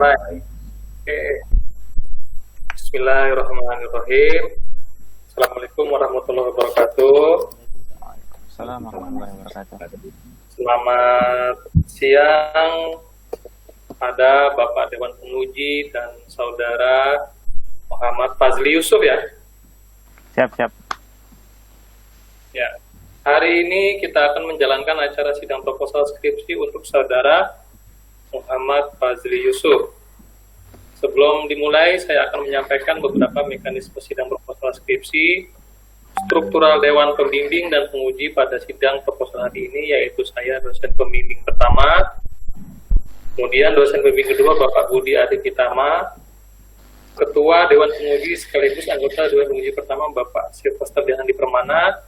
Baik. Oke. Bismillahirrahmanirrahim. Assalamualaikum warahmatullahi wabarakatuh. Assalamualaikum warahmatullahi wabarakatuh. Selamat siang pada Bapak Dewan Penguji dan Saudara Muhammad Fazli Yusuf ya. Siap. Ya. Hari ini kita akan menjalankan acara sidang proposal skripsi untuk Saudara Muhammad Fazli Yusuf. Sebelum dimulai, saya akan menyampaikan beberapa mekanisme sidang proposal skripsi, struktural Dewan Pembimbing dan Penguji pada sidang proposal hari ini, yaitu saya dosen pembimbing pertama, kemudian dosen pembimbing kedua Bapak Budi Adipitama, Ketua Dewan Penguji sekaligus anggota Dewan Penguji pertama Bapak Silvester Dehandi Permana,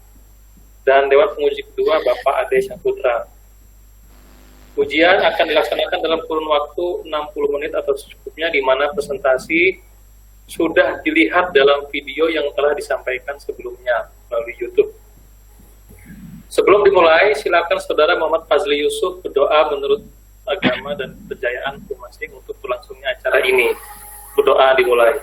dan Dewan Penguji kedua Bapak Ade Syaputra. Ujian akan dilaksanakan dalam kurun waktu 60 menit atau secukupnya, di mana presentasi sudah dilihat dalam video yang telah disampaikan sebelumnya melalui YouTube. Sebelum dimulai, silakan Saudara Muhammad Fazli Yusuf berdoa menurut agama dan kepercayaan masing-masing untuk berlangsungnya acara ini. Berdoa dimulai.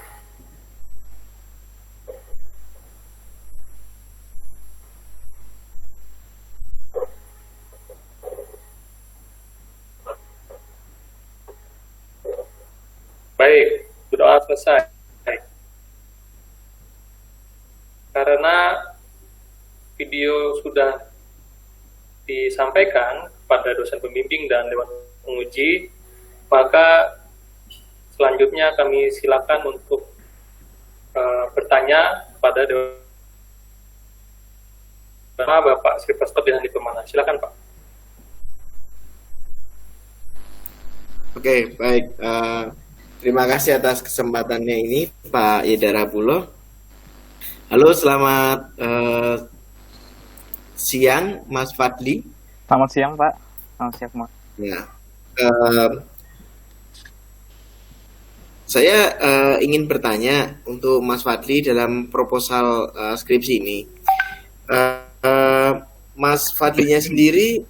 Baik, berdoa selesai. Karena video sudah disampaikan kepada dosen pembimbing dan Dewan Penguji, maka selanjutnya kami silakan untuk bertanya kepada Bapak Silvester Dehandi Permana. Silakan Pak. Oke, baik. Terima kasih atas kesempatannya ini, Pak Yedara Pulo. Halo, selamat siang, Mas Fadli. Selamat siang, Pak. Selamat siang, Mas. Ya, saya ingin bertanya untuk Mas Fadli dalam proposal skripsi ini. Mas Fadlinya sendiri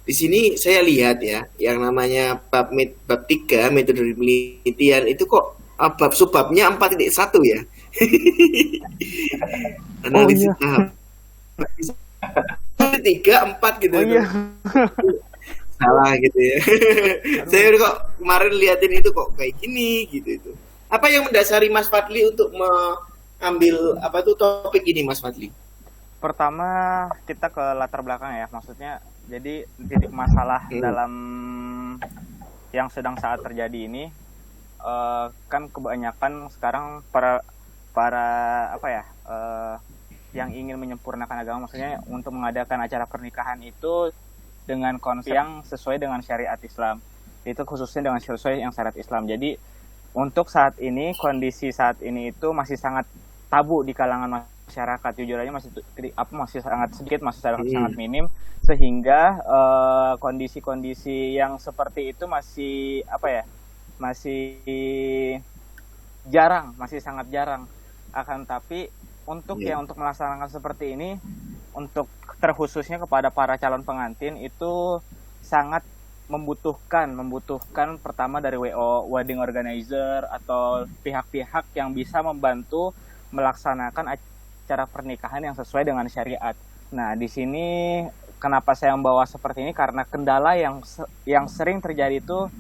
di sini saya lihat ya, yang namanya bab 3 metode penelitian itu kok bab subbabnya 4.1 ya. Analisis tahap 3, 4 gitu. Oh iya. Salah gitu ya. Saya kok kemarin liatin itu kok kayak gini gitu itu. Apa yang mendasari Mas Fadli untuk mengambil topik ini, Mas Fadli? Pertama kita ke latar belakang ya, maksudnya jadi titik masalah dalam yang sedang saat terjadi ini kan kebanyakan sekarang para yang ingin menyempurnakan agama, maksudnya untuk mengadakan acara pernikahan itu dengan konsep yang sesuai dengan syariat Islam, itu khususnya dengan sesuai yang syariat Islam. Jadi untuk saat ini, kondisi saat ini itu masih sangat tabu di kalangan masyarakat, jujur aja masih sangat sedikit, masih sangat minim, sehingga kondisi-kondisi yang seperti itu masih sangat jarang. Akan tapi untuk melaksanakan seperti ini, untuk terkhususnya kepada para calon pengantin itu sangat membutuhkan pertama dari wedding organizer atau pihak-pihak yang bisa membantu melaksanakan acara pernikahan yang sesuai dengan syariat. Nah, di sini kenapa saya membawa seperti ini, karena kendala yang sering terjadi itu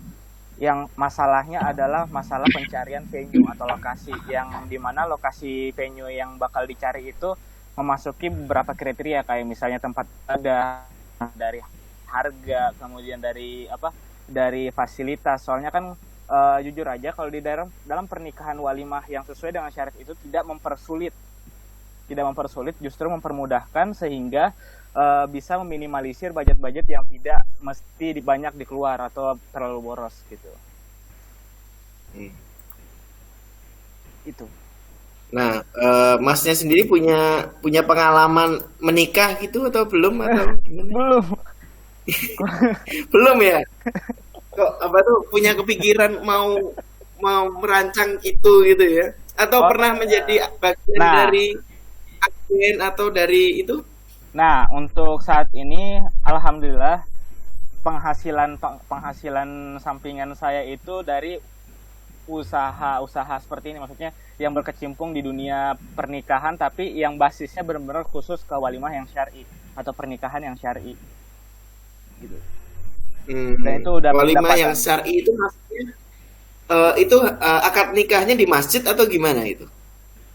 yang masalahnya adalah masalah pencarian venue atau lokasi, yang dimana lokasi venue yang bakal dicari itu memasuki beberapa kriteria, kayak misalnya tempat ada, dari harga, kemudian dari fasilitas. Soalnya kan jujur aja kalau di dalam pernikahan walimah yang sesuai dengan syariat itu tidak mempersulit, justru mempermudahkan, sehingga bisa meminimalisir budget-budget yang tidak mesti banyak dikeluar atau terlalu boros gitu. Itu. Nah, Masnya sendiri punya pengalaman menikah gitu atau belum, atau Belum. belum ya? Kok punya kepikiran mau merancang itu gitu ya? Atau pernah menjadi bagian dari agen atau dari itu? Nah, untuk saat ini alhamdulillah penghasilan sampingan saya itu dari usaha-usaha seperti ini, maksudnya yang berkecimpung di dunia pernikahan tapi yang basisnya benar-benar khusus ke walimah yang syar'i atau pernikahan yang syar'i gitu. Dan itu udah Walimah pendapatan. yang syar'i itu maksudnya itu akad nikahnya di masjid atau gimana itu?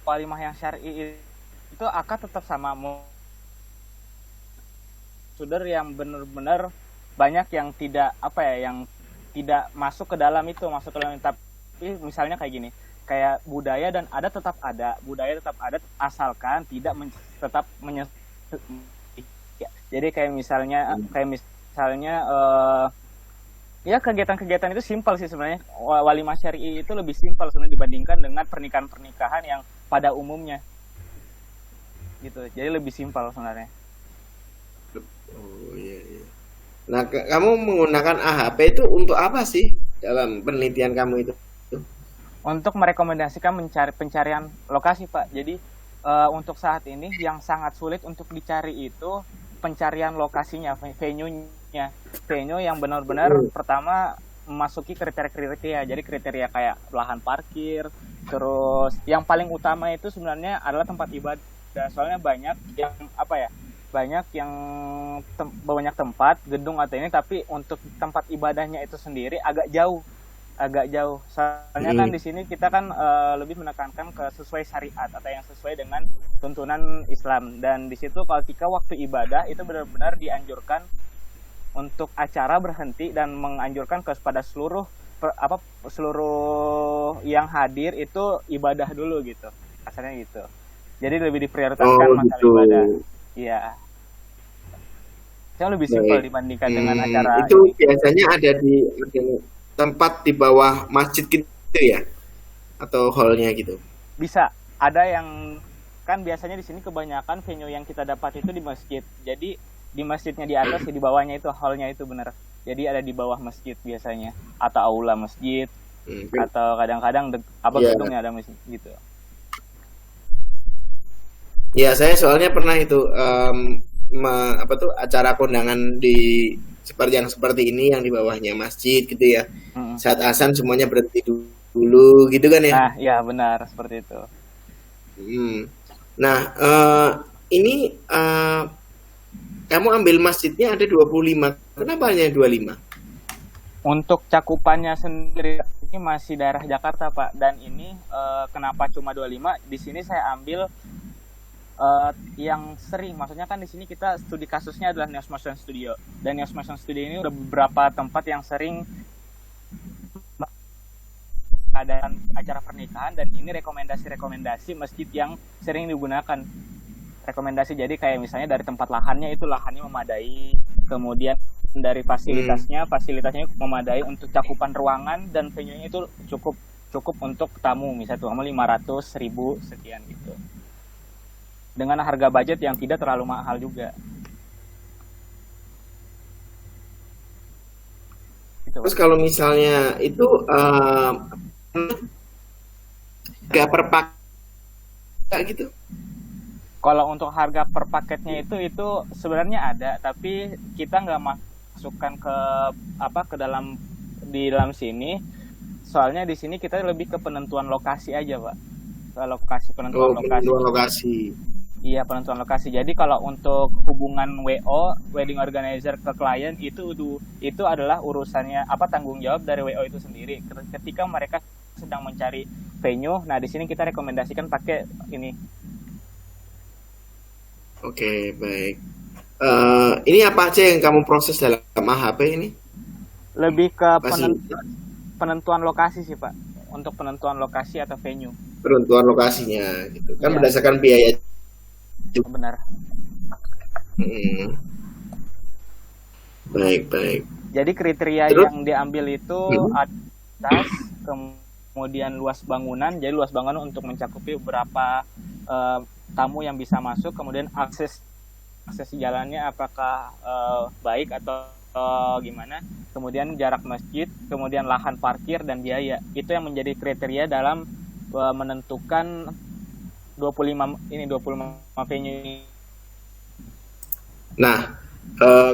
Walimah yang syar'i itu akad tetap sama suder yang benar-benar banyak yang tidak yang tidak masuk ke dalam itu, tapi misalnya kayak gini, kayak budaya dan adat tetap ada, asalkan tidak jadi kayak misalnya ya kegiatan-kegiatan itu simpel sih sebenarnya. Walimah syar'i itu lebih simpel sebenarnya dibandingkan dengan pernikahan-pernikahan yang pada umumnya gitu, jadi lebih simpel sebenarnya. Oh iya, iya. Nah, kamu menggunakan AHP itu untuk apa sih dalam penelitian kamu itu? Untuk merekomendasikan pencarian lokasi, Pak. Jadi untuk saat ini yang sangat sulit untuk dicari itu pencarian lokasinya, venue-nya. Venue yang benar-benar pertama memasuki kriteria. Jadi kriteria kayak lahan parkir, terus yang paling utama itu sebenarnya adalah tempat ibadah. Soalnya banyak yang banyak tempat gedung atau ini, tapi untuk tempat ibadahnya itu sendiri agak jauh. Soalnya kan di sini kita kan lebih menekankan ke sesuai syariat atau yang sesuai dengan tuntunan Islam, dan di situ ketika waktu ibadah itu benar-benar dianjurkan untuk acara berhenti dan menganjurkan kepada seluruh yang hadir itu ibadah dulu gitu, asalnya gitu. Jadi lebih diprioritaskan masalah gitu. Ibadah. Iya. Yang lebih simpel dibandingkan dengan acara itu ini. Biasanya ada di tempat di bawah masjid gitu ya, atau hallnya gitu. Bisa, ada yang kan biasanya di sini kebanyakan venue yang kita dapat itu di masjid. Jadi di masjidnya di atas, di bawahnya itu hallnya itu benar. Jadi ada di bawah masjid biasanya, atau aula masjid, atau kadang-kadang gedungnya ada masjid gitu. Ya, saya soalnya pernah itu acara kondangan di seperti ini yang di bawahnya masjid gitu ya. Saat azan semuanya berhenti dulu gitu kan ya. Nah, ya benar seperti itu. Nah, ini kamu ambil masjidnya ada 25. Kenapa hanya 25? Untuk cakupannya sendiri ini masih daerah Jakarta, Pak. Dan ini kenapa cuma 25? Di sini saya ambil yang sering, maksudnya kan di sini kita studi kasusnya adalah Neos Motion Studio, dan Neos Motion Studio ini udah beberapa tempat yang sering ada acara pernikahan, dan ini rekomendasi masjid yang sering digunakan rekomendasi. Jadi kayak misalnya dari tempat lahannya memadai, kemudian dari fasilitasnya memadai untuk cakupan ruangan, dan venue-nya itu cukup untuk tamu, misalnya tuh 500.000 sekian gitu, dengan harga budget yang tidak terlalu mahal juga. Gitu. Terus kalau misalnya itu harga per paket gitu? Kalau untuk harga per paketnya itu sebenarnya ada, tapi kita nggak masukkan ke dalam sini. Soalnya di sini kita lebih ke penentuan lokasi aja, Pak. Penentuan lokasi. Iya, penentuan lokasi. Jadi kalau untuk hubungan WO, wedding organizer ke klien itu adalah urusannya tanggung jawab dari WO itu sendiri. Ketika mereka sedang mencari venue, nah di sini kita rekomendasikan pakai ini. Oke, baik. Ini apa aja yang kamu proses dalam AHP ini? Lebih ke penentuan lokasi sih, Pak. Untuk penentuan lokasi atau venue. Penentuan lokasinya gitu. Kan ya, berdasarkan biaya. Benar. Baik. Jadi kriteria yang diambil itu atas, kemudian luas bangunan. Jadi luas bangunan untuk mencakupi berapa tamu yang bisa masuk, kemudian akses jalannya apakah baik atau gimana, kemudian jarak masjid, kemudian lahan parkir dan biaya. Itu yang menjadi kriteria dalam menentukan 25 venue. Nah,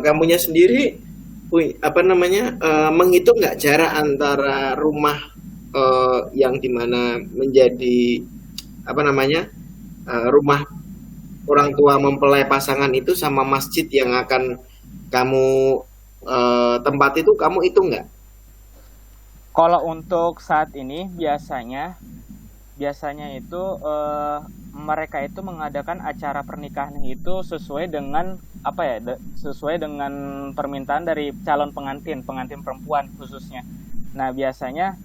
kamunya sendiri menghitung nggak jarak antara rumah yang dimana menjadi rumah orang tua mempelai pasangan itu sama masjid yang akan kamu tempat itu, kamu hitung nggak? Kalau untuk saat ini biasanya itu mereka itu mengadakan acara pernikahan itu sesuai dengan sesuai dengan permintaan dari calon pengantin perempuan khususnya. Nah biasanya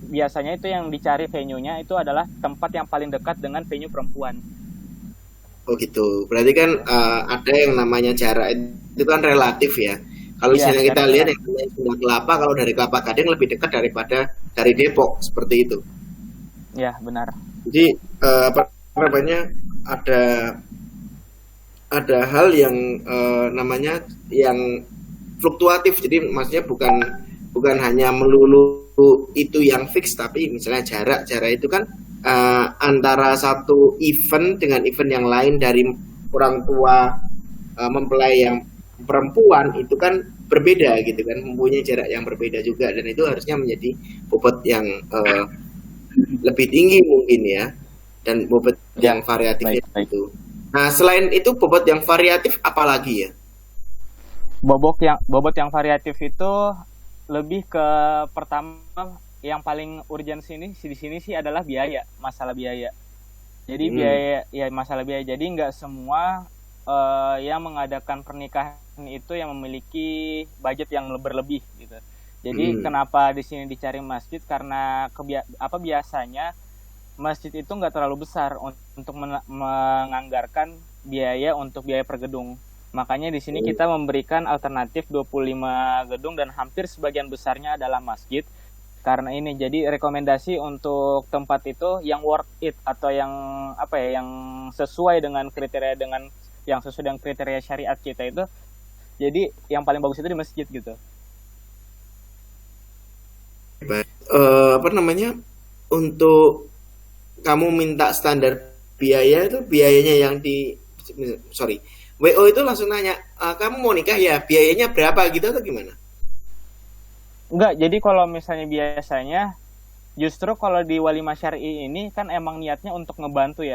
biasanya itu yang dicari venue-nya itu adalah tempat yang paling dekat dengan venue perempuan. Oh gitu. Berarti kan ada yang namanya jarak itu kan relatif ya. Kalau misalnya kita lihat yang namanya Sunda Kelapa, kalau dari Kelapa Gading lebih dekat daripada dari Depok, seperti itu. Ya benar. Jadi ada hal yang namanya yang fluktuatif. Jadi maksudnya bukan hanya melulu itu yang fix, tapi misalnya jarak itu kan antara satu event dengan event yang lain dari orang tua mempelai yang perempuan itu kan berbeda gitu kan, mempunyai jarak yang berbeda juga, dan itu harusnya menjadi bobot yang lebih tinggi mungkin ya, dan bobot yang variatif itu. Nah selain itu bobot yang variatif apalagi ya? Bobot yang variatif itu lebih ke pertama yang paling urgent di sini sih adalah masalah biaya. Jadi masalah biaya. Jadi nggak semua yang mengadakan pernikahan itu yang memiliki budget yang berlebih gitu. Jadi kenapa di sini dicari masjid, karena biasanya masjid itu nggak terlalu besar untuk menganggarkan biaya untuk biaya per gedung. Makanya di sini kita memberikan alternatif 25 gedung dan hampir sebagian besarnya adalah masjid. Karena ini jadi rekomendasi untuk tempat itu yang worth it atau yang yang sesuai dengan kriteria syariat kita itu. Jadi yang paling bagus itu di masjid gitu. Untuk kamu minta standar biaya itu, biayanya yang WO itu langsung nanya, kamu mau nikah ya, biayanya berapa gitu atau gimana? Enggak, jadi kalau misalnya biasanya justru kalau di walimah syar'i ini kan emang niatnya untuk membantu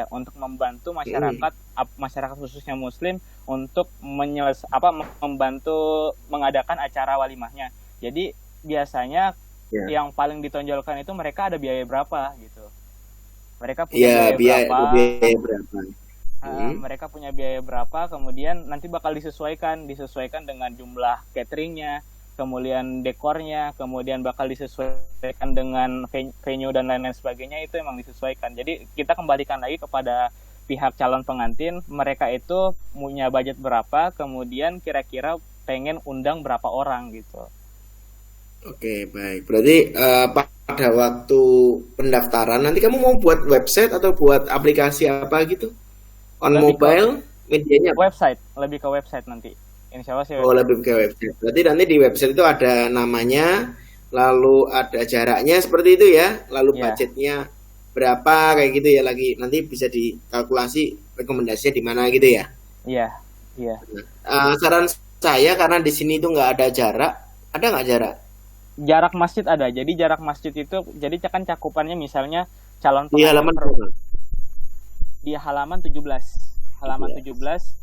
masyarakat masyarakat khususnya muslim untuk membantu mengadakan acara walimahnya. Jadi biasanya yang paling ditonjolkan itu mereka ada biaya berapa gitu. Mereka punya biaya berapa. Mereka punya biaya berapa, kemudian nanti bakal disesuaikan dengan jumlah cateringnya, kemudian dekornya, kemudian bakal disesuaikan dengan venue dan lain-lain sebagainya, itu emang disesuaikan. Jadi kita kembalikan lagi kepada pihak calon pengantin, mereka itu punya budget berapa, kemudian kira-kira pengen undang berapa orang gitu. Oke, baik. Berarti pada waktu pendaftaran nanti kamu mau buat website atau buat aplikasi apa gitu? Mobile, medianya? Lebih ke website nanti. Insya Allah sih. Lebih ke website. Berarti nanti di website itu ada namanya, lalu ada jaraknya seperti itu ya, lalu budgetnya berapa kayak gitu ya lagi. Nanti bisa dikalkulasi rekomendasinya di mana gitu ya. Iya. Saran saya karena di sini itu nggak ada jarak, ada nggak jarak? Jarak masjid ada. Jadi jarak masjid itu, jadi kan cakupannya misalnya calon pengantin di halaman berapa? Di halaman 17. Halaman 17.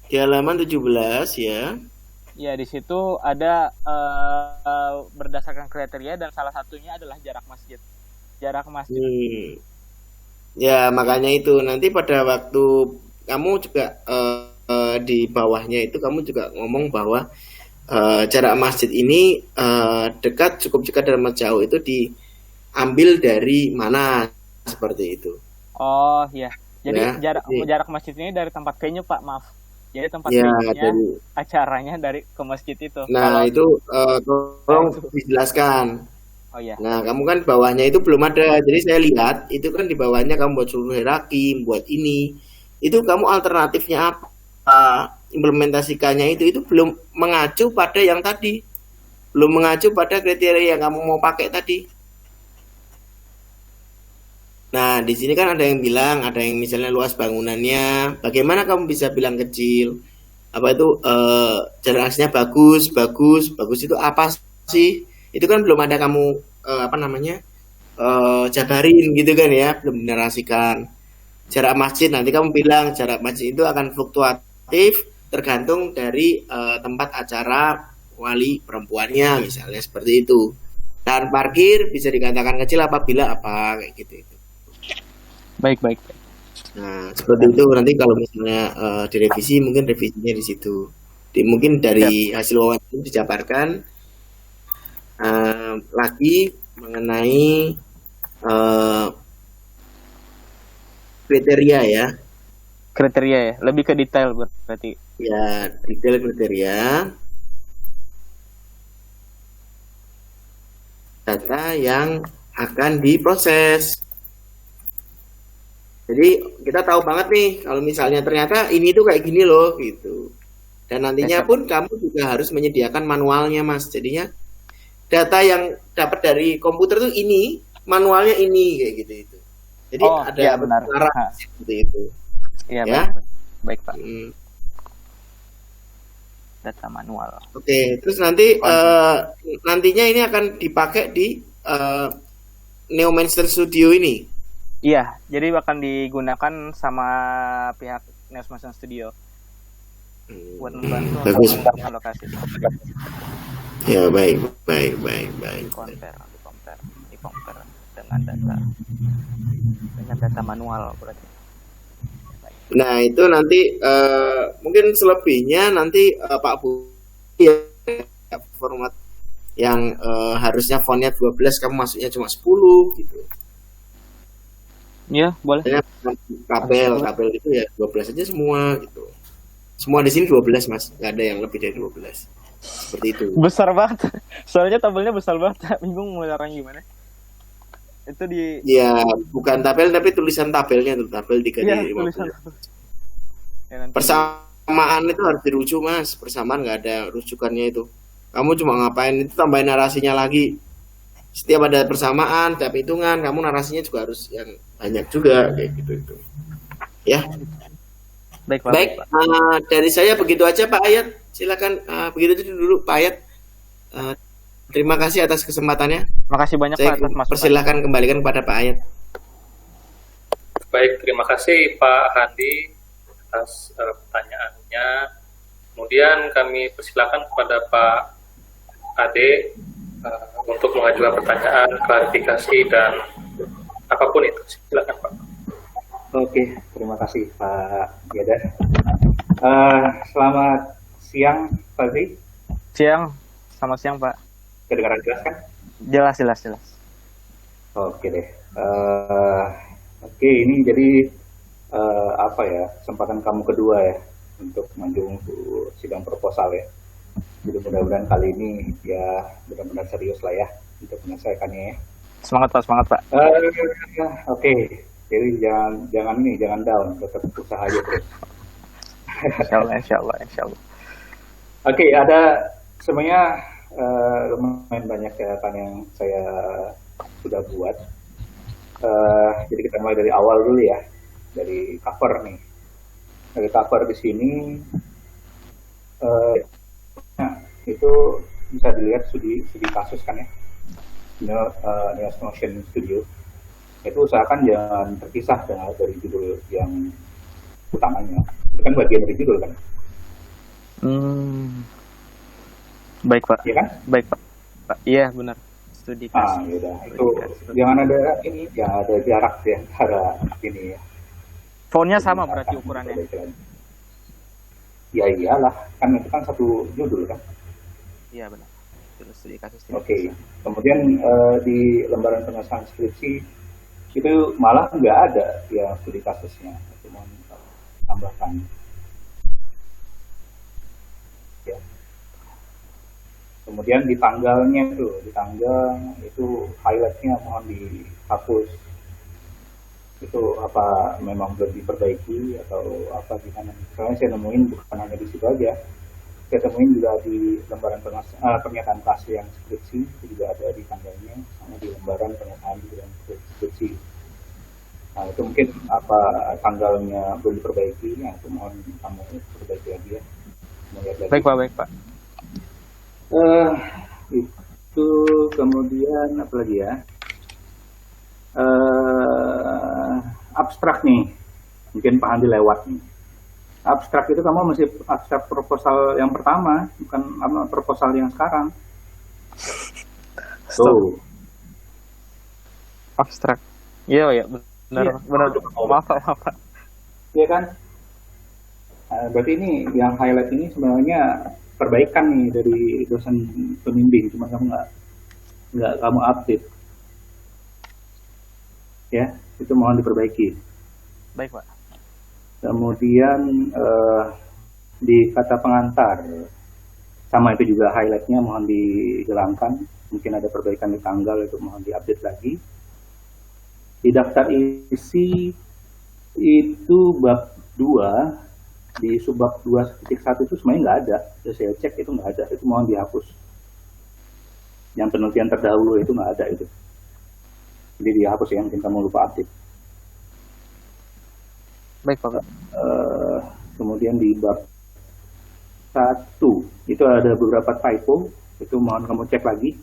Di halaman 17 ya. Ya, di situ ada berdasarkan kriteria dan salah satunya adalah jarak masjid. Jarak masjid. Ya, makanya itu nanti pada waktu kamu juga di bawahnya itu kamu juga ngomong bahwa jarak masjid ini cukup dekat dan jauh itu diambil dari mana, seperti itu. Oh iya. Jadi jarak masjid ini dari tempat venue, Pak, maaf. Jadi tempat venue-nya acaranya dari ke masjid itu. Nah, itu tolong dijelaskan. Oh iya. Nah, kamu kan bawahnya itu belum ada. Jadi saya lihat itu kan di bawahnya kamu buat seluruh hierarki, buat ini. Itu kamu alternatifnya apa? Implementasikannya itu belum mengacu pada yang tadi. Belum mengacu pada kriteria yang kamu mau pakai tadi. Nah, di sini kan ada yang bilang, ada yang misalnya luas bangunannya, bagaimana kamu bisa bilang kecil? Apa itu jelasnya bagus, bagus, bagus itu apa sih? Itu kan belum ada kamu apa namanya jabarin gitu kan ya, belum dinarasikan. Jarak masjid nanti kamu bilang jarak masjid itu akan fluktuatif tergantung dari tempat acara wali perempuannya misalnya seperti itu. Dan parkir bisa dikatakan kecil apabila apa kayak gitu itu. Baik. Nah, seperti itu nanti kalau misalnya direvisi mungkin revisinya di situ. Mungkin dari hasil wawancara itu dijabarkan lagi mengenai kriteria ya. Kriteria ya, lebih ke detail berarti. Ya, detail kriteria data yang akan diproses. Jadi kita tahu banget nih kalau misalnya ternyata ini tuh kayak gini loh gitu. Dan nantinya pun kamu juga harus menyediakan manualnya Mas. Jadinya data yang dapat dari komputer tuh ini, manualnya ini kayak gitu itu. Jadi ada ya, benar. Seperti itu. Iya, ya? Baik Pak. Data manual. Oke, terus nanti nantinya ini akan dipakai di Neomancer Studio ini. Iya, jadi akan digunakan sama pihak Neomancer Studio buat membantu untuk lokasi. Ya, baik. Di compare dengan data manual berarti. Nah, itu nanti mungkin selebihnya nanti Pak Bu ya, format yang harusnya fontnya 12 kamu masuknya cuma 10 gitu. Iya, boleh. Tabel itu ya 12 aja semua gitu. Semua di sini 12 Mas, nggak ada yang lebih dari 12. Seperti itu. Besar banget. Soalnya tabelnya besar banget, bingung mau caranya gimana. Itu di ya bukan tabel tapi tulisan tabelnya tuh, tabel 3 ya, dari 15. Ya, persamaan itu harus dirujuk Mas, persamaan nggak ada rujukannya itu. Kamu cuma ngapain itu tambahin narasinya lagi. Setiap ada persamaan, setiap hitungan, kamu narasinya juga harus yang banyak juga kayak gitu itu. Ya. Baik, Pak. Baik, dari saya begitu aja Pak Ayat. Silakan begitu dulu Pak Ayat. Terima kasih atas kesempatannya. Makasih banyak saya Pak atas masukan. Persilakan kembalikan kepada Pak Ayat. Baik, terima kasih Pak Handi atas pertanyaannya. Kemudian kami persilakan kepada Pak Ade untuk mengajukan pertanyaan, klarifikasi dan apapun itu. Silakan Pak. Oke, terima kasih Pak Yada. Selamat siang Pak Zee. Selamat siang Pak. Kedengaran jelas kan? Jelas. Oke deh. Oke, ini jadi apa ya, kesempatan kamu kedua ya untuk maju untuk sidang proposal ya. Jadi mudah-mudahan kali ini ya benar-benar serius lah ya untuk menyelesaikannya ya. Semangat Pak. Oke. Jadi jangan down, tetap usaha aja terus. Insya Allah. Oke, ada sebenarnya lumayan banyak catatan yang saya sudah buat. Jadi kita mulai dari awal dulu ya, dari cover nih. Dari cover di sini itu bisa dilihat studi kasus kan ya, Neos Motion Studio. Itu usahakan jangan terpisah dari judul yang utamanya. Itu kan bagian dari judul kan. Baik Pak. Iya kan? Baik Pak. Iya benar. Studi kasus. Yaudah. Itu jangan ada jarak ya antara ini ya. Fontnya sama berarti ukurannya. Ya iyalah, kan itu kan satu judul kan. Iya benar. Judul studi kasus. Oke. Kemudian di lembaran penyelesaian skripsi itu malah nggak ada ya studi kasusnya, cuma tambahkan. Ya. Kemudian di tanggalnya itu highlightnya mohon dihapus. Itu apa memang belum diperbaiki atau apa gimana? Soalnya saya nemuin bukan hanya di situ aja. Saya temuin juga di lembaran pernyataan kasih yang skripsi itu juga ada di tanggalnya, sama di lembaran pernyataan yang skripsi. Nah, itu mungkin apa tanggalnya belum diperbaiki, ya itu mohon kamu perbaiki lagi ya. Melihat lagi. Baik Pak. Eh, itu kemudian apa lagi ya? Abstrak nih, mungkin Pak Andi lewat nih. Abstrak itu kamu masih abstrak proposal yang pertama, bukan proposal yang sekarang. Tuh. Abstrak. Iya, benar. Iya. Benar. Maaf Pak. Iya kan? Nah, berarti ini yang highlight ini sebenarnya perbaikan nih dari dosen pembimbing, cuma kamu nggak kamu update. Ya, itu mohon diperbaiki. Baik Pak. Kemudian di kata pengantar, sama itu juga highlightnya mohon dihilangkan. Mungkin ada perbaikan di tanggal, itu mohon diupdate lagi. Di daftar isi itu bab 2, di subbab 2.1 itu sebenarnya nggak ada. Sudah saya cek itu nggak ada, itu mohon dihapus. Yang penelitian terdahulu itu nggak ada itu. Jadi dihapus ya, mungkin kamu lupa update. Baik Pak. Kemudian di bab 1 itu ada beberapa typo, itu mohon kamu cek lagi,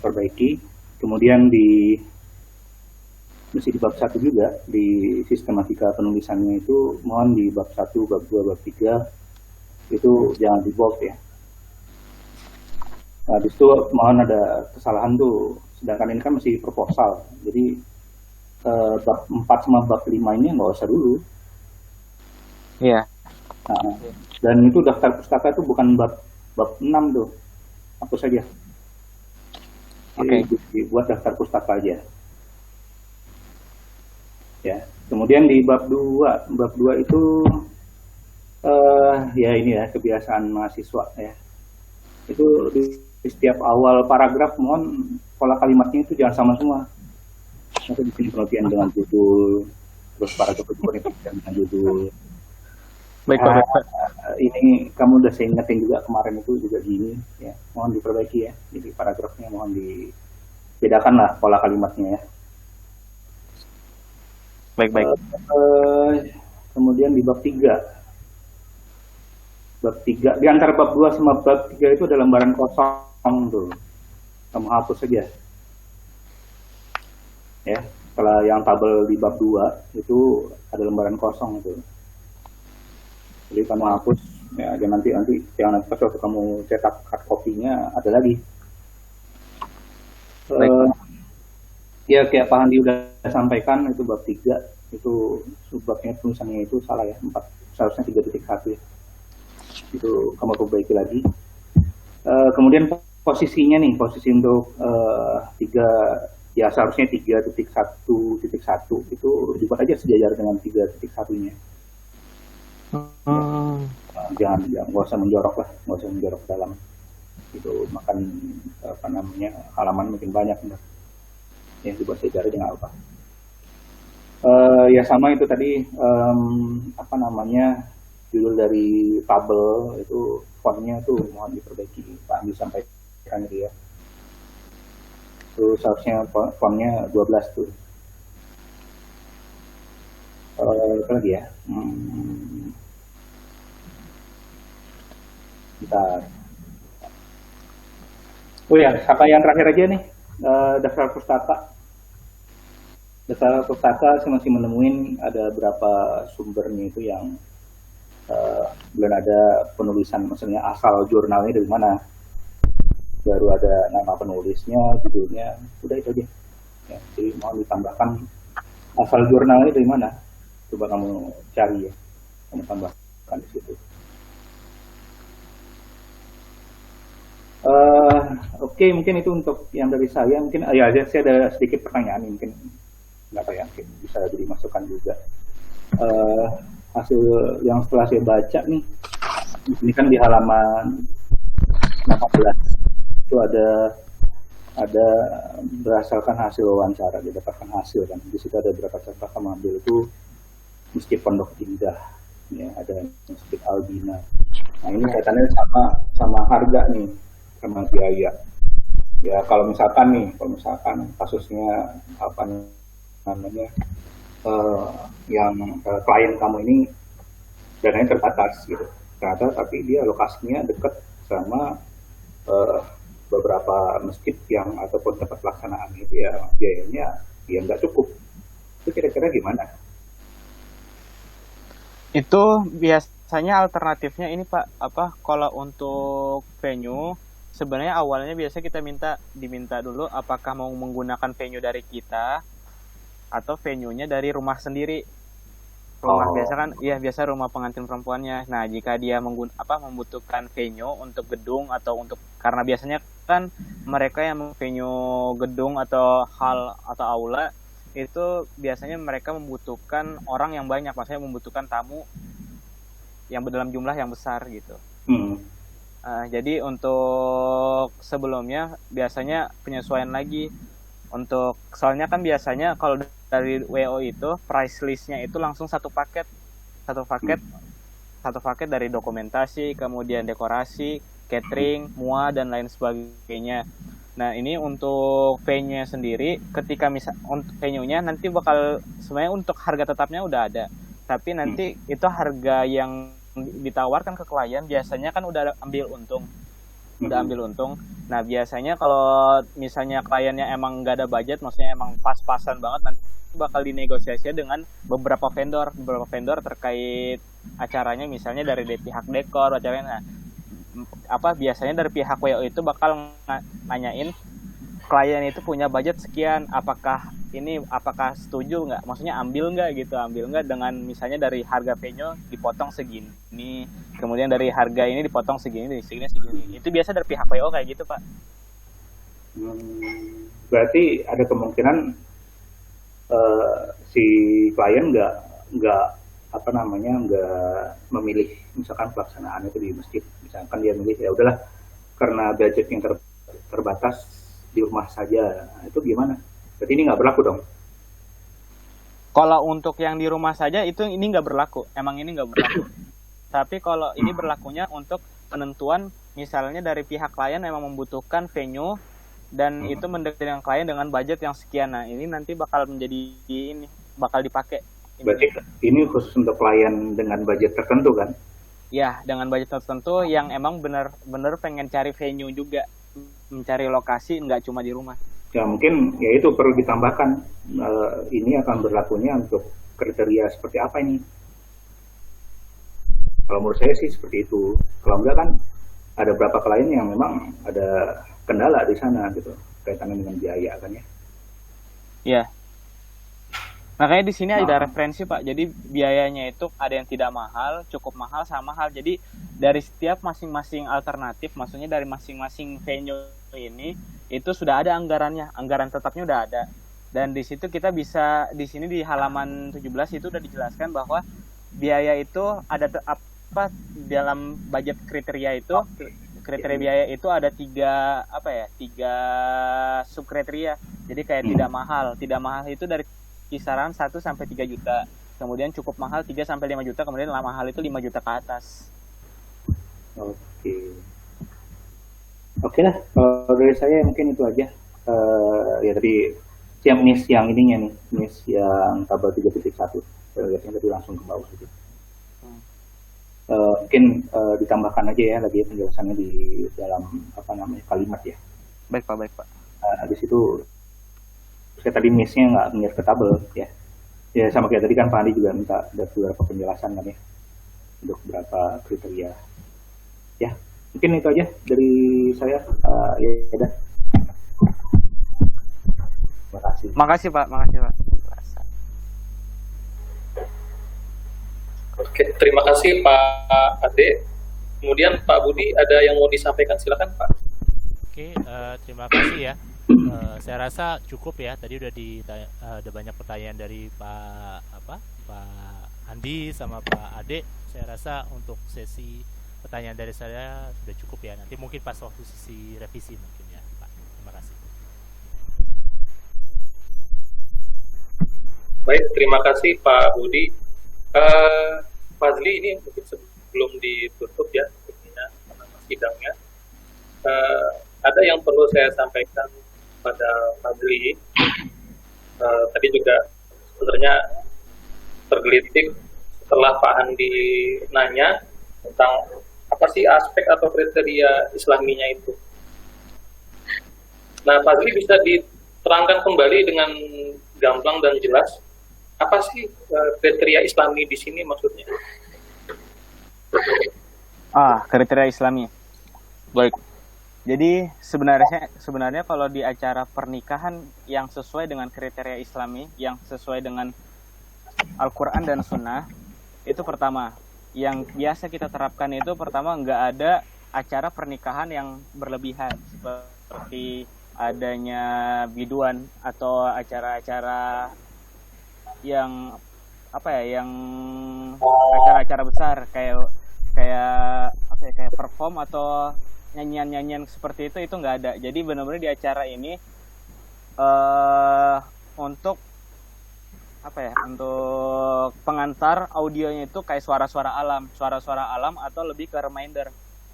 perbaiki. Kemudian mesti di bab 1 juga, di sistematika penulisannya itu mohon di bab 1, bab 2, bab 3 itu jangan di bold ya. Nah, di situ mohon ada kesalahan tuh, sedangkan ini kan masih proposal, jadi bab 4 sama bab 5 ini nggak usah dulu. Iya. Nah, dan itu daftar pustaka itu bukan bab 6 tuh, hapus saja. Oke. Dibuat daftar pustaka aja. Ya. Kemudian di bab 2 itu ya ini ya kebiasaan mahasiswa ya. Itu di setiap awal paragraf mohon pola kalimatnya itu jangan sama semua. Nanti bikin penelitian dengan judul, terus paragraf kedua dengan judul. Baik Pak. Ini kamu udah saya ingetin juga kemarin itu juga gini ya, mohon diperbaiki ya. Jadi paragrafnya mohon dibedakan lah pola kalimatnya ya. Baik. Kemudian di bab 3 di antara bab 2 sama bab 3 itu ada lembaran kosong tuh, kamu hapus saja ya. Setelah yang tabel di bab 2 itu ada lembaran kosong tuh, jadi kamu hapus ya. Nanti jangan pas waktu kamu cetak hard copy-nya ada lagi. Ya kayak Pak Andi udah sampaikan, itu bab 3 itu subbabnya tulisannya itu salah ya, 4 seharusnya 3.1 ya. Itu kamu perbaiki lagi. Kemudian posisinya nih, posisi untuk 3 ya seharusnya 3.1.1 itu dibuat aja sejajar dengan 3.1-nya. Jangan nggak usah menjorok lah, nggak usah menjorok ke dalam. Itu makan apa namanya halaman makin banyak benar. Yang dibuat sejarah dia nggak apa. Ya sama itu tadi apa namanya judul dari tabel itu fontnya tuh mohon diperbaiki, Pak Andi sampaikan dia. Terus seharusnya fontnya 12 tuh. Apa lagi ya? Bentar. Oh ya, apa yang terakhir aja nih, daftar pustaka. Daftar pustaka saya masih menemuin ada berapa sumbernya itu yang belum ada penulisan, maksudnya asal jurnalnya dari mana. Baru ada nama penulisnya, judulnya, udah itu aja. Ya, jadi mau ditambahkan asal jurnalnya dari mana. Coba kamu cari ya, kamu tambahkan di situ. Oke, mungkin itu untuk yang dari saya. Mungkin ya saya ada sedikit pertanyaan, mungkin nggak tahu ya, mungkin bisa dimasukkan juga. Hasil yang setelah saya baca nih, ini kan di halaman 16 itu ada berdasarkan hasil wawancara, didapatkan hasil kan. Di situ ada berapa contoh kamu ambil itu Masjid Pondok Indah, ya ada Masjid Albina. Nah ini kaitannya sama harga nih, sama biaya. Ya kalau misalkan kasusnya apa namanya yang klien kamu ini dananya terbatas gitu. Ternyata tapi dia lokasinya dekat sama beberapa masjid yang ataupun tempat pelaksanaan itu ya biayanya ya nggak cukup. Itu kira-kira gimana? Itu biasanya alternatifnya ini Pak, kalau untuk venue sebenarnya awalnya biasa kita diminta dulu apakah mau menggunakan venue dari kita atau venue-nya dari rumah sendiri. Rumah biasa kan, iya biasa rumah pengantin perempuannya. Nah, jika dia membutuhkan venue untuk gedung atau untuk karena biasanya kan mereka yang venue gedung atau hall atau aula itu biasanya mereka membutuhkan orang yang banyak, maksudnya membutuhkan tamu yang dalam jumlah yang besar gitu. Jadi untuk sebelumnya biasanya penyesuaian lagi untuk soalnya kan biasanya kalau dari WO itu price listnya itu langsung satu paket dari dokumentasi, kemudian dekorasi, catering, mua dan lain sebagainya. Nah ini untuk venue-nya sendiri, ketika untuk venue-nya nanti bakal sebenarnya untuk harga tetapnya udah ada, tapi nanti itu harga yang ditawarkan ke klien biasanya kan udah ambil untung. Nah biasanya kalau misalnya kliennya emang nggak ada budget, maksudnya emang pas-pasan banget, nanti bakal dinegosiasi dengan beberapa vendor terkait acaranya, misalnya dari pihak dekor acaranya. Biasanya dari pihak WO itu bakal nanyain klien itu punya budget sekian, apakah setuju nggak, maksudnya ambil nggak dengan misalnya dari harga venue dipotong segini, kemudian dari harga ini dipotong segini. Itu biasa dari pihak WO kayak gitu Pak. Berarti ada kemungkinan si klien nggak memilih misalkan pelaksanaan itu di masjid, misalkan dia milih ya udahlah karena budget yang terbatas di rumah saja. Nah, itu gimana? Berarti ini nggak berlaku dong? Kalau untuk yang di rumah saja ini nggak berlaku, emang ini nggak berlaku. Tapi kalau ini berlakunya untuk penentuan misalnya dari pihak klien emang membutuhkan venue dan itu mendekat klien dengan budget yang sekian. Nah ini nanti bakal dipakai. Berarti ini khusus untuk klien dengan budget tertentu kan? Ya, dengan budget tertentu yang emang bener-bener pengen cari venue juga, mencari lokasi nggak cuma di rumah. Ya mungkin ya itu perlu ditambahkan, ini akan berlakunya untuk kriteria seperti apa ini? Kalau menurut saya sih seperti itu. Kalau enggak kan ada beberapa klien yang memang ada kendala di sana gitu, kaitannya dengan biaya kan ya? Iya. Makanya di sini ada referensi Pak. Jadi biayanya itu ada yang tidak mahal, cukup mahal, sama mahal. Jadi dari setiap masing-masing alternatif, maksudnya dari masing-masing venue ini itu sudah ada anggarannya, anggaran tetapnya udah ada. Dan di situ kita bisa di sini di halaman 17 itu udah dijelaskan bahwa biaya itu ada dalam budget kriteria itu. Kriteria biaya itu ada tiga subkriteria. Jadi kayak tidak mahal itu dari kisaran 1 sampai 3 juta. Kemudian cukup mahal 3 sampai 5 juta, kemudian mahal itu 5 juta ke atas. Oke lah, kalau dari saya mungkin itu aja. Ya tadi siang miss yang ininya nih, miss yang tabel 3.1. Lihatnya tadi langsung ke bawah gitu. Mungkin ditambahkan aja ya lagi penjelasannya di dalam kalimat ya. Baik Pak. Habis itu saya tadi miss-nya nggak ngeliat ke tabel ya. Ya sama kayak tadi kan Pak Andi juga minta ada beberapa penjelasan kan ya untuk beberapa kriteria. Ya mungkin itu aja dari saya. Ya udah. Makasih Pak. Oke, terima kasih Pak Ade. Kemudian Pak Budi ada yang mau disampaikan, silakan Pak. Oke, terima kasih ya. Saya rasa cukup ya. Tadi udah ada banyak pertanyaan dari Pak Andi sama Pak Ade. Saya rasa untuk sesi pertanyaan dari saya sudah cukup ya. Nanti mungkin pas waktu sesi revisi mungkin ya, Pak. Terima kasih. Baik, terima kasih Pak Budi. Fazli, ini mungkin sebelum ditutup ya sidangnya, ada yang perlu saya sampaikan pada Fazli. Tadi juga sebenarnya tergelitik setelah Pak Andi nanya tentang apa sih aspek atau kriteria Islaminya itu. Nah, Pak Fadli bisa diterangkan kembali dengan gamblang dan jelas apa sih kriteria Islami di sini maksudnya? Kriteria Islami. Baik. Jadi sebenarnya kalau di acara pernikahan yang sesuai dengan kriteria Islami, yang sesuai dengan Al-Quran dan Sunnah, itu pertama. Yang biasa kita terapkan itu pertama, nggak ada acara pernikahan yang berlebihan seperti adanya biduan atau acara-acara yang yang acara-acara besar kayak perform atau nyanyian seperti itu nggak ada. Jadi benar-benar di acara ini untuk untuk pengantar audionya itu kayak suara-suara alam atau lebih ke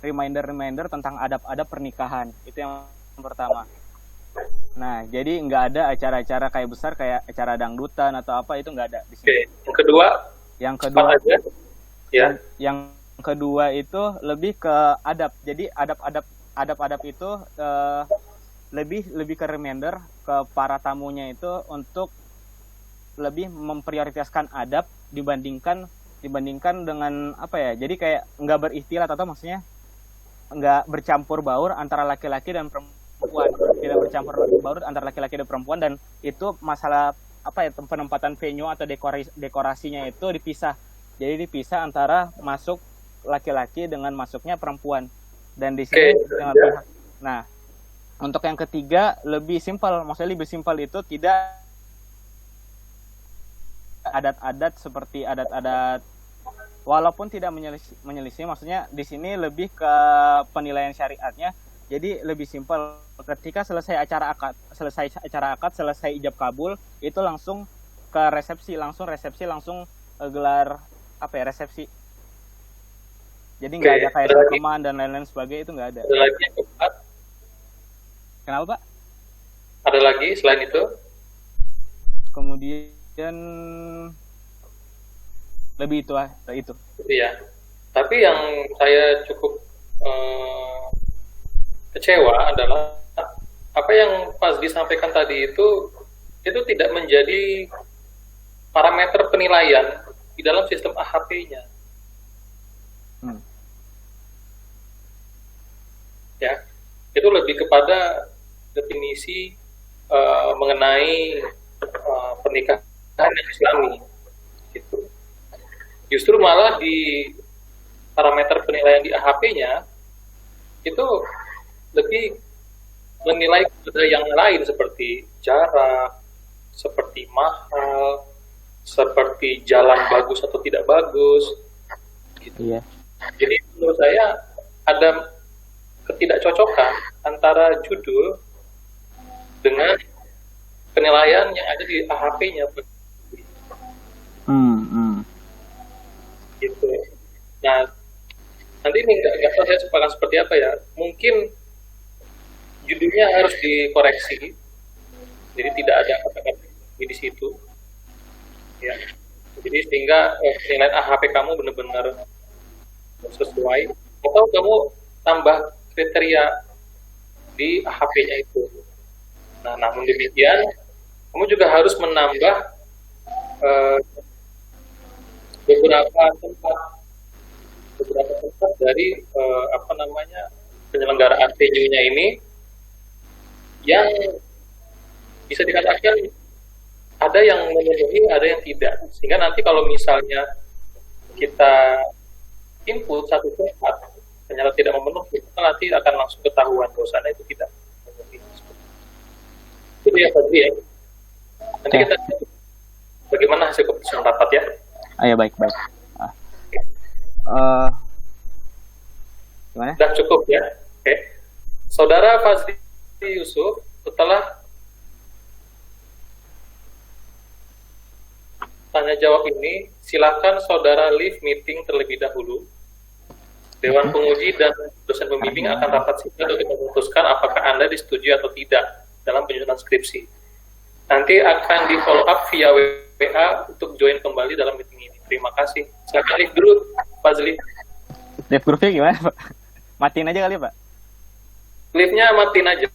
reminder tentang adab-adab pernikahan. Itu yang pertama. Nah, jadi nggak ada acara-acara kayak besar kayak acara dangdutan atau apa, itu nggak ada di sini. Oke. Yang kedua aja. Ya. Yang kedua itu lebih ke adab. Jadi adab itu lebih ke reminder ke para tamunya itu untuk lebih memprioritaskan adab dibandingkan dengan jadi kayak nggak berikhtilat atau maksudnya nggak bercampur baur antara laki-laki dan perempuan, tidak bercampur baur antara laki-laki dan perempuan, dan itu masalah penempatan venue atau dekorasinya itu dipisah. Jadi dipisah antara masuk laki-laki dengan masuknya perempuan, dan di sini dengan pihak. Nah, untuk yang ketiga lebih simpel, maksudnya lebih simpel itu tidak adat-adat seperti adat-adat, walaupun tidak menyelisih, maksudnya di sini lebih ke penilaian syariatnya. Jadi lebih simpel, ketika selesai acara akad, selesai ijab kabul, itu langsung ke resepsi, langsung gelar resepsi. Jadi nggak ada kayak rekaman dan lain-lain sebagainya, itu nggak ada. Ada lagi yang keempat? Kenapa, Pak? Ada lagi selain itu? Kemudian lebih itu. Iya. Tapi yang saya cukup kecewa adalah apa yang Pak disampaikan tadi itu tidak menjadi parameter penilaian di dalam sistem AHP-nya. Ya, itu lebih kepada definisi mengenai pernikahan yang Islami, gitu. Justru malah di parameter penilaian di AHP-nya itu lebih menilai kepada yang lain seperti jarak, seperti mahal, seperti jalan bagus atau tidak bagus, gitu. Iya. Jadi menurut saya ada ketidakcocokan antara judul dengan penilaian yang ada di AHP-nya. Gitu. Nah, nanti ini nggak tahu saya sepakat seperti apa ya. Mungkin judulnya harus dikoreksi, jadi tidak ada kata-kata di situ. Ya. Jadi sehingga penilaian AHP kamu benar-benar sesuai. Atau kamu tambah kriteria di AHP-nya itu. Nah, namun demikian, kamu juga harus menambah beberapa tempat dari penyelenggaraan venue-nya ini yang bisa dikatakan ada yang memenuhi, ada yang tidak. Sehingga nanti kalau misalnya kita input satu tempat ternyata tidak memenuhi, maka nanti akan langsung ketahuan bahwasannya itu tidak memenuhi. Jadi ya tadi ya. Nanti kita bagaimana hasil keputusan rapat ya? Ayo baik. Gimana? Sudah cukup ya. Oke. Saudara Fazli Yusuf, setelah tanya jawab ini, silakan saudara leave meeting terlebih dahulu. Dewan penguji dan dosen pembimbing akan rapat singkat untuk memutuskan apakah Anda disetujui atau tidak dalam penyusunan skripsi. Nanti akan di follow up via WA untuk join kembali dalam meeting ini. Terima kasih. Saya live dulu, Pak Zli. Live groupnya gimana Pak? Matiin aja kali Pak. Live-nya matiin aja.